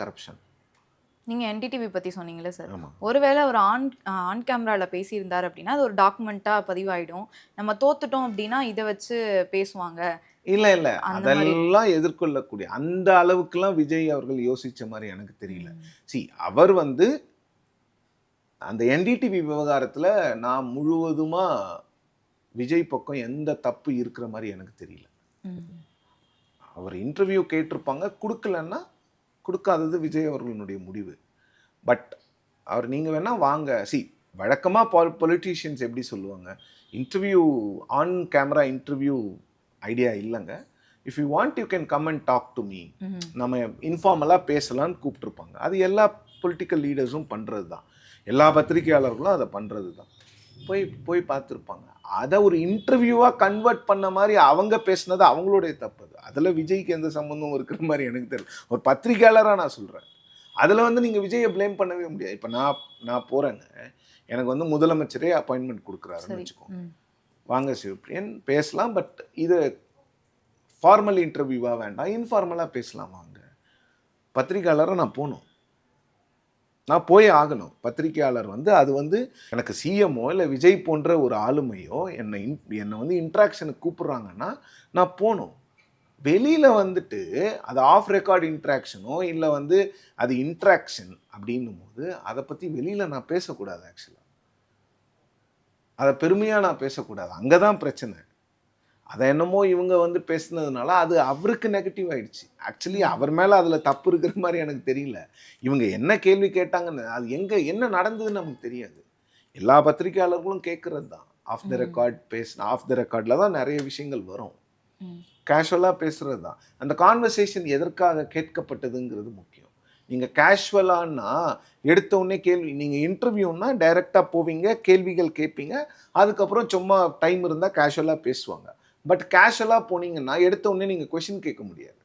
Corruption. நீங்கள் NDTV பற்றி சொன்னீங்களே சார், ஆமாம். ஒருவேளை ஒரு ஆன் கேமராவில் பேசியிருந்தார் அப்படின்னா அது ஒரு டாக்குமெண்ட்டாக பதிவாயிடும். நம்ம தோத்துட்டோம் அப்படின்னா இதை வச்சு பேசுவாங்க. இல்லை அந்த மாதிரி அதெல்லாம் எதிர்கொள்ளக்கூடிய அந்த அளவுக்குலாம் விஜய் அவர்கள் யோசித்த மாதிரி எனக்கு தெரியல. அவர் வந்து அந்த என்டிடிவி விவகாரத்தில் நான் முழுவதுமாக விஜய் பக்கம் எந்த தப்பு இருக்கிற மாதிரி எனக்கு தெரியல. அவர் இன்டர்வியூ கேட்டிருப்பாங்க, கொடுக்கலன்னா கொடுக்காதது விஜய் அவர்களுடைய முடிவு. பட் அவர் நீங்கள் வேணால் வாங்க, வழக்கமாக பொலிட்டீஷியன்ஸ் எப்படி சொல்லுவாங்க, interview on camera interview idea இல்லைங்க, if you want you can come and talk to me, நம்ம இன்ஃபார்மலாக பேசலான்னு கூப்பிட்ருப்பாங்க. அது எல்லா பொலிட்டிக்கல் லீடர்ஸும் பண்ணுறது தான், எல்லா பத்திரிகையாளர்களும் அதை பண்ணுறது தான். போய் பார்த்துருப்பாங்க. அதை ஒரு இன்டர்வியூவாக கன்வெர்ட் பண்ண மாதிரி அவங்க பேசுனது அவங்களுடைய தப்பு. அதில் விஜய்க்கு எந்த சம்மந்தம் இருக்கிற மாதிரி எனக்கு தெரியல. ஒரு பத்திரிகையாளராக நான் சொல்கிறேன், அதில் வந்து நீங்கள் விஜயை ப்ளேம் பண்ணவே முடியாது. இப்போ நான் போகிறேங்க, எனக்கு வந்து முதலமைச்சரே அப்பாயின்மெண்ட் கொடுக்குறாருன்னு வச்சுக்கோங்க, வாங்க சிவப்பிரியன் பேசலாம், பட் இது ஃபார்மல் இன்டர்வியூவாக வேண்டாம், இன்ஃபார்மலாக பேசலாம் வாங்க. பத்திரிகையாளராக நான் போகணும், நான் போய் ஆகணும். பத்திரிகையாளர் வந்து அது வந்து எனக்கு சிஎம்ஓ இல்லை விஜய் போன்ற ஒரு ஆளுமையோ என்னை வந்து இன்ட்ராக்ஷனுக்கு கூப்பிட்றாங்கன்னா நான் போகணும். வெளியில் வந்துட்டு அது ஆஃப் ரெக்கார்ட் இன்ட்ராக்ஷனோ இல்லை வந்து அது இன்ட்ராக்ஷன் அப்படின்னும் போது அதை பற்றி வெளியில் நான் பேசக்கூடாது. ஆக்சுவலாக அதை பெருமையாக நான் பேசக்கூடாது. அங்கே தான் பிரச்சனை. அதை என்னமோ இவங்க வந்து பேசுனதுனால அது அவருக்கு நெகட்டிவ் ஆயிடுச்சு. ஆக்சுவலி அவர் மேலே அதில் தப்பு இருக்கிற மாதிரி எனக்கு தெரியல. இவங்க என்ன கேள்வி கேட்டாங்கன்னு, அது என்ன நடந்ததுன்னு நமக்கு தெரியாது. எல்லா பத்திரிகையாளர்களும் கேட்குறது தான், off the record off the ரெக்கார்டில் தான் நிறைய விஷயங்கள் வரும், கேஷுவலாக பேசுகிறது தான். அந்த கான்வர்சேஷன் எதற்காக கேட்கப்பட்டதுங்கிறது முக்கியம். நீங்கள் கேஷுவலானா எடுத்த உடனே கேள்வி, நீங்கள் இன்டர்வியூன்னா டைரெக்டாக போவீங்க, கேள்விகள் கேட்பீங்க, அதுக்கப்புறம் சும்மா டைம் இருந்தால் கேஷுவலாக பேசுவாங்க. பட் கேஷுவலாக போனீங்கன்னா எடுத்த உடனே நீங்கள் கொஷின் கேட்க முடியாது.